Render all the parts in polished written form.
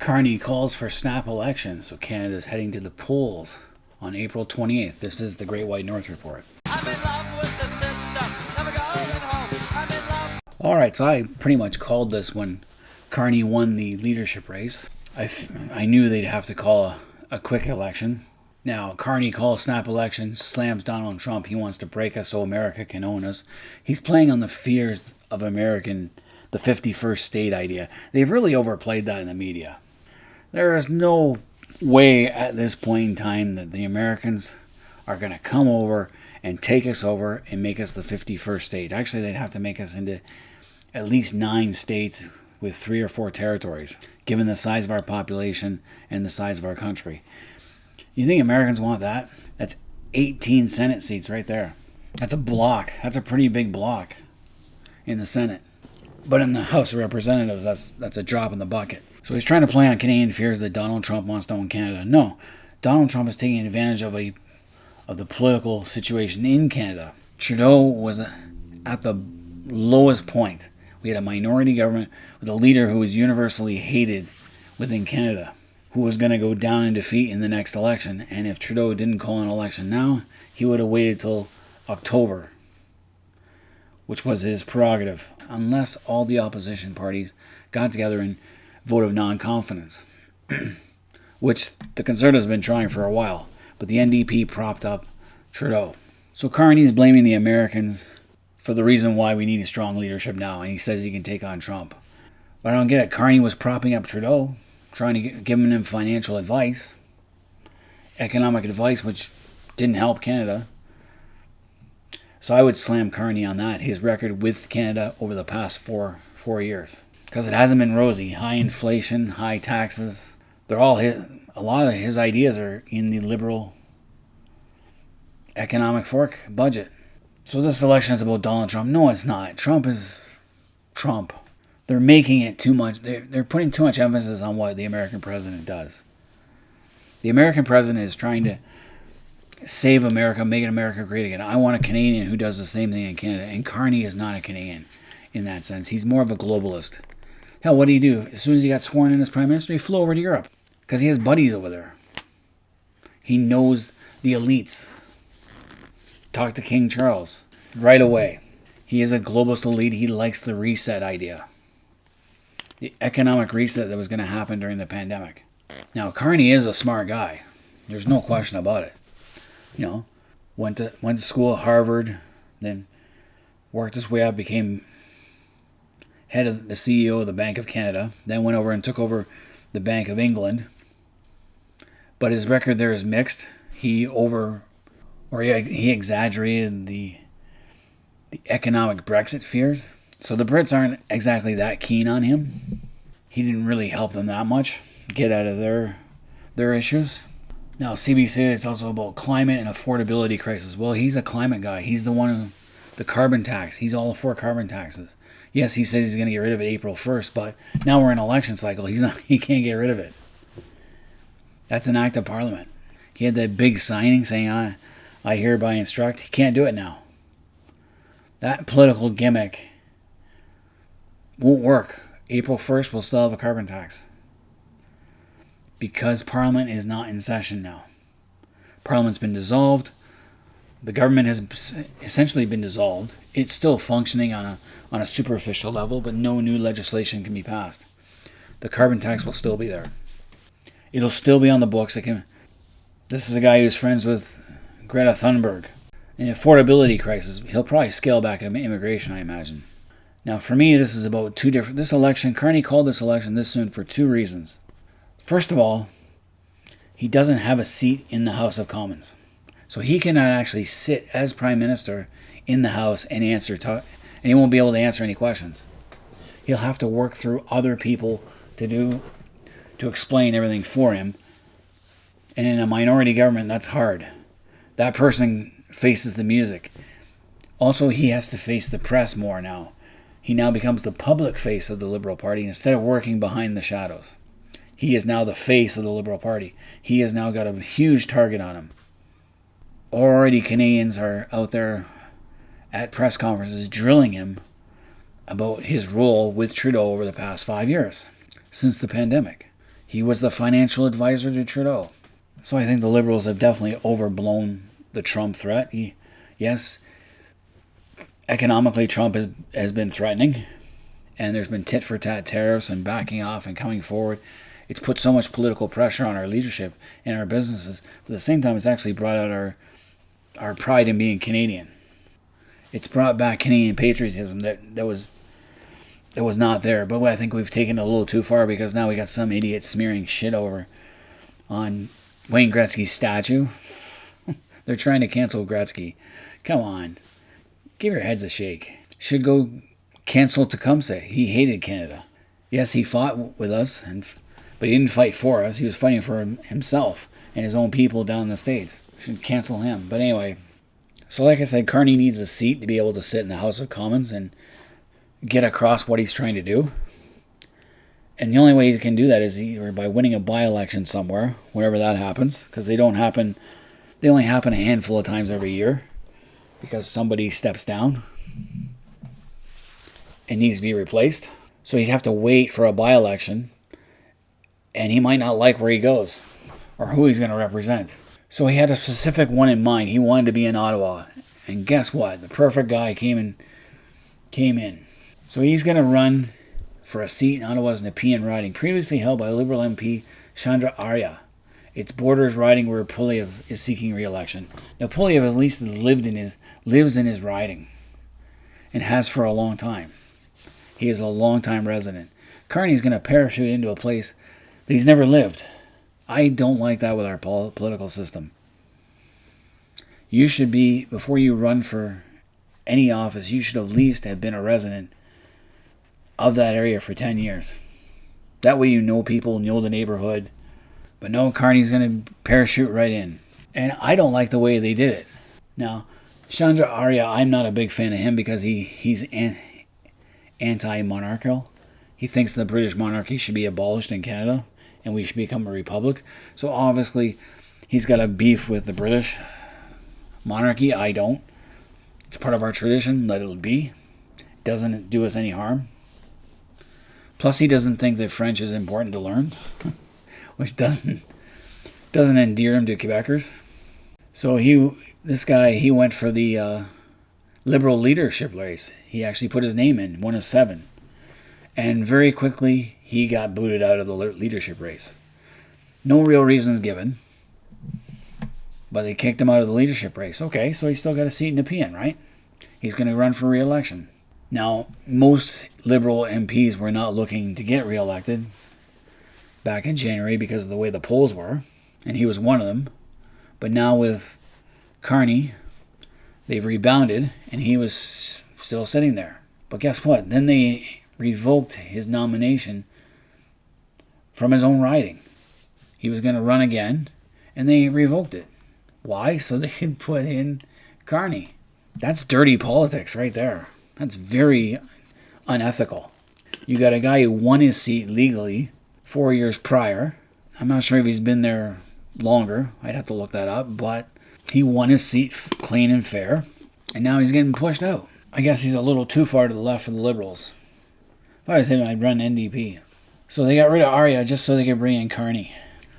Carney calls for snap election, so Canada's heading to the polls on April 28th. This is the Great White North Report. I'm in love with the system, never going home. I'm in love. Alright, so I pretty much called this when Carney won the leadership race. I knew they'd have to call a quick election. Now, Carney calls snap election, slams Donald Trump. He wants to break us so America can own us. He's playing on the fears of the 51st state idea. They've really overplayed that in the media. There is no way at this point in time that the Americans are going to come over and take us over and make us the 51st state. Actually, they'd have to make us into at least 9 states with 3 or 4 territories, given the size of our population and the size of our country. You think Americans want that? That's 18 Senate seats right there. That's a block. That's a pretty big block in the Senate. But in the House of Representatives, that's a drop in the bucket. So he's trying to play on Canadian fears that Donald Trump wants to own Canada. No, Donald Trump is taking advantage of the political situation in Canada. Trudeau was at the lowest point. We had a minority government with a leader who was universally hated within Canada, who was going to go down in defeat in the next election. And if Trudeau didn't call an election now, he would have waited till October, which was his prerogative, unless all the opposition parties got together and vote of non-confidence, which the Conservatives have been trying for a while, but the NDP propped up Trudeau. So Carney is blaming the Americans for the reason why we need a strong leadership now, and he says he can take on Trump. But I don't get it. Carney was propping up Trudeau, trying to give him financial advice, economic advice, which didn't help Canada. So I would slam Carney on that, his record with Canada over the past four years. Because it hasn't been rosy. High inflation, high taxes. A lot of his ideas are in the Liberal economic fork budget. So this election is about Donald Trump. No, it's not. Trump is Trump. They're making it too much. They're putting too much emphasis on what the American president does. The American president is trying to save America, make America great again. I want a Canadian who does the same thing in Canada. And Carney is not a Canadian in that sense. He's more of a globalist. Hell, what did he do? As soon as he got sworn in as prime minister, he flew over to Europe because he has buddies over there. He knows the elites. Talked to King Charles right away. He is a globalist elite. He likes the reset idea. The economic reset that was going to happen during the pandemic. Now, Carney is a smart guy. There's no question about it. You know, went to school at Harvard, then worked his way up, became head of the CEO of the Bank of Canada, then went over and took over the Bank of England. But his record there is mixed. He exaggerated the economic Brexit fears. So the Brits aren't exactly that keen on him. He didn't really help them that much get out of their issues. Now, CBC, it's also about climate and affordability crisis. Well, he's a climate guy. He's the one the carbon tax. He's all for carbon taxes. Yes, he says he's going to get rid of it April 1st, but now we're in an election cycle. He can't get rid of it. That's an act of parliament. He had that big signing saying, I hereby instruct. He can't do it now. That political gimmick won't work. April 1st, we'll still have a carbon tax. Because Parliament is not in session now. Parliament's been dissolved. The government has essentially been dissolved. It's still functioning on a superficial level, but no new legislation can be passed. The carbon tax will still be there. It'll still be on the books. This is a guy who's friends with Greta Thunberg. An affordability crisis. He'll probably scale back immigration, I imagine. Now, for me, this is about this election. Carney called this election this soon for 2 reasons. First of all, he doesn't have a seat in the House of Commons. So he cannot actually sit as Prime Minister in the House and and he won't be able to answer any questions. He'll have to work through other people to explain everything for him. And in a minority government, that's hard. That person faces the music. Also, he has to face the press more now. He now becomes the public face of the Liberal Party instead of working behind the shadows. He is now the face of the Liberal Party. He has now got a huge target on him. Already Canadians are out there at press conferences drilling him about his role with Trudeau over the past 5 years, since the pandemic. He was the financial advisor to Trudeau. So I think the Liberals have definitely overblown the Trump threat. Yes, economically Trump has been threatening, and there's been tit-for-tat tariffs and backing off and coming forward. It's put so much political pressure on our leadership and our businesses. But at the same time, it's actually brought out our pride in being Canadian. It's brought back Canadian patriotism that was not there. But I think we've taken it a little too far, because now we got some idiot smearing shit over on Wayne Gretzky's statue. They're trying to cancel Gretzky. Come on. Give your heads a shake. Should go cancel Tecumseh. He hated Canada. Yes, he fought with us, but he didn't fight for us. He was fighting for himself and his own people down in the States. Should cancel him. But anyway, so like I said, Carney needs a seat to be able to sit in the House of Commons and get across what he's trying to do. And the only way he can do that is either by winning a by-election somewhere, wherever that happens, because they only happen a handful of times every year, because somebody steps down and needs to be replaced. So he'd have to wait for a by-election, and he might not like where he goes or who he's going to represent. So he had a specific one in mind. He wanted to be in Ottawa. And guess what? The perfect guy came in. So he's going to run for a seat in Ottawa's Nepean riding, previously held by Liberal MP Chandra Arya. It's Borders riding where Puliev is seeking re-election. Now Puliev at least lives in his riding, and has for a long time. He is a long-time resident. Carney's going to parachute into a place that he's never lived. I don't like that with our political system. You should be, before you run for any office, you should at least have been a resident of that area for 10 years. That way you know people, know the neighborhood. But no, Carney's going to parachute right in. And I don't like the way they did it. Now, Chandra Arya, I'm not a big fan of him because he's anti-monarchical. He thinks the British monarchy should be abolished in Canada and we should become a republic. So obviously, he's got a beef with the British monarchy. I don't. It's part of our tradition. Let it be. It doesn't do us any harm. Plus, he doesn't think that French is important to learn, which doesn't endear him to Quebecers. So this guy went for the Liberal leadership race. He actually put his name in, one of 7. And very quickly, he got booted out of the leadership race. No real reasons given, but they kicked him out of the leadership race. Okay, so he's still got a seat in Nepean, right? He's going to run for re-election. Now, most Liberal MPs were not looking to get re-elected back in January because of the way the polls were, and he was one of them. But now with Carney, they've rebounded, and he was still sitting there. But guess what? Then they revoked his nomination from his own riding. He was going to run again, and they revoked it. Why? So they could put in Carney. That's dirty politics right there. That's very unethical. You got a guy who won his seat legally 4 years prior. I'm not sure if he's been there longer. I'd have to look that up. But he won his seat clean and fair. And now he's getting pushed out. I guess he's a little too far to the left for the Liberals. If I was him, I'd run NDP. So they got rid of Arya just so they could bring in Carney.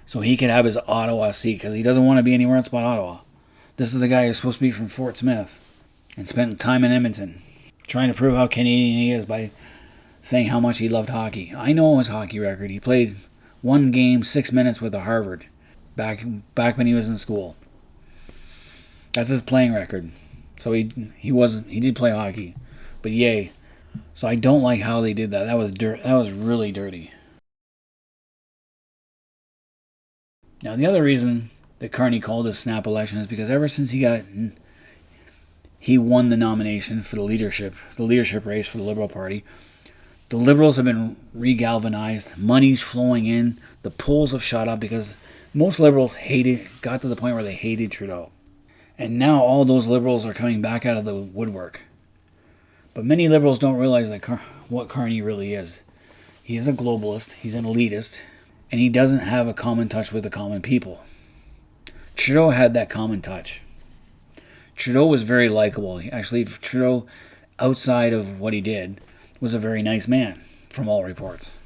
So he could have his Ottawa seat because he doesn't want to be anywhere else but Ottawa. This is the guy who's supposed to be from Fort Smith and spent time in Edmonton trying to prove how Canadian he is by saying how much he loved hockey. I know his hockey record. He played one game, 6 minutes with the Harvard back when he was in school. That's his playing record. So he did play hockey. But yay. So I don't like how they did that. That was really dirty. Now the other reason that Carney called his snap election is because ever since he won the nomination for the leadership race for the Liberal Party, the Liberals have been regalvanized. Money's flowing in. The polls have shot up because most Liberals got to the point where they hated Trudeau. And now all those Liberals are coming back out of the woodwork. But many Liberals don't realize what Carney really is. He is a globalist. He's an elitist. And he doesn't have a common touch with the common people. Trudeau had that common touch. Trudeau was very likable. Actually, Trudeau, outside of what he did, was a very nice man, from all reports.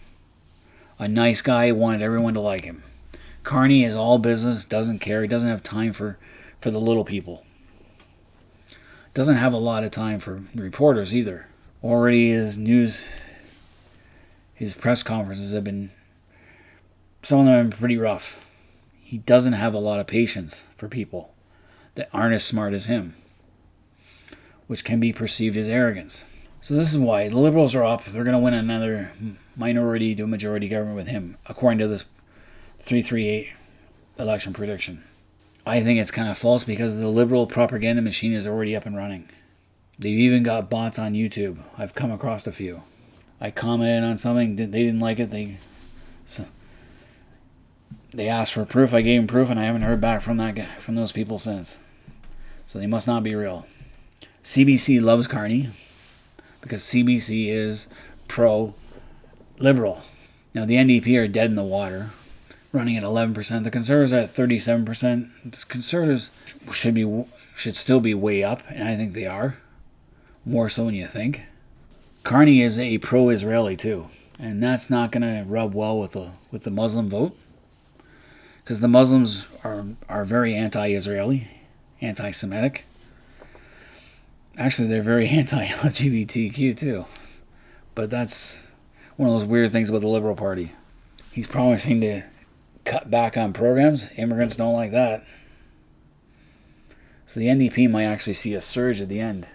A nice guy, wanted everyone to like him. Carney is all business, doesn't care, he doesn't have time for the little people. Doesn't have a lot of time for reporters either. Already his press conferences have been, some of them have been pretty rough. He doesn't have a lot of patience for people that aren't as smart as him, which can be perceived as arrogance. So this is why the Liberals are up. They're going to win another minority to majority government with him, according to this 338 election prediction. I think it's kind of false because the Liberal propaganda machine is already up and running. They've even got bots on YouTube. I've come across a few. I commented on something, they didn't like it. They asked for proof. I gave them proof, and I haven't heard back from those people since. So they must not be real. CBC loves Carney because CBC is pro-liberal. Now the NDP are dead in the water, running at 11%. The Conservatives are at 37%. The Conservatives should still be way up, and I think they are. More so than you think. Carney is a pro-Israeli too, and that's not going to rub well with the Muslim vote, because the Muslims are very anti-Israeli, anti-Semitic. Actually, they're very anti-LGBTQ too. But that's one of those weird things about the Liberal Party. He's promising to cut back on programs. Immigrants don't like that. So the NDP might actually see a surge at the end.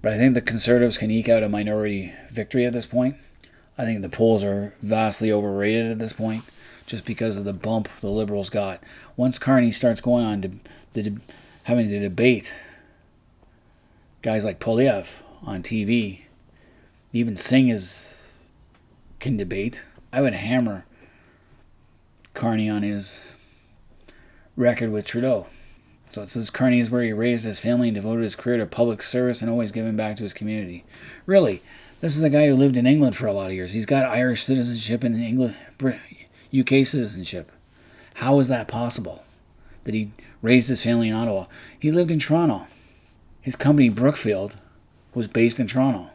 But I think the Conservatives can eke out a minority victory at this point. I think the polls are vastly overrated at this point, just because of the bump the Liberals got. Once Carney starts going on having to debate guys like Polyev on TV, even Singh can debate. I would hammer Carney on his record with Trudeau. So it says Carney is where he raised his family and devoted his career to public service and always giving back to his community. Really, this is a guy who lived in England for a lot of years. He's got Irish citizenship and UK citizenship. How is that possible? That he raised his family in Ottawa. He lived in Toronto. His company Brookfield was based in Toronto.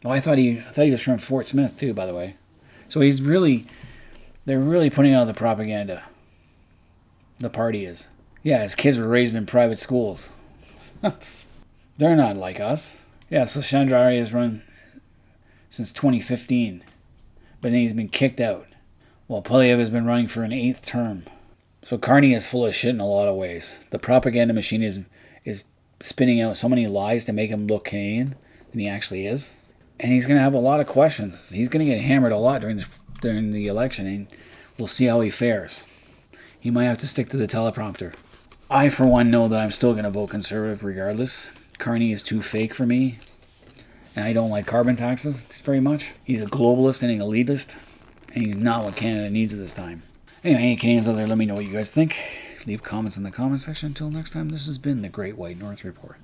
Oh, I thought he was from Fort Smith too, by the way. So they're really putting out the propaganda. The party is. Yeah, his kids were raised in private schools. They're not like us. Yeah, so Chandrari has run since 2015, but then he's been kicked out, while Polyev has been running for an 8th term. So Carney is full of shit in a lot of ways. The propaganda machine is spinning out so many lies to make him look Canadian than he actually is. And he's going to have a lot of questions. He's going to get hammered a lot during the election, and we'll see how he fares. He might have to stick to the teleprompter. I, for one, know that I'm still going to vote Conservative regardless. Carney is too fake for me, and I don't like carbon taxes very much. He's a globalist and an elitist, and he's not what Canada needs at this time. Anyway, any Canadians out there, let me know what you guys think. Leave comments in the comment section. Until next time, this has been the Great White North Report.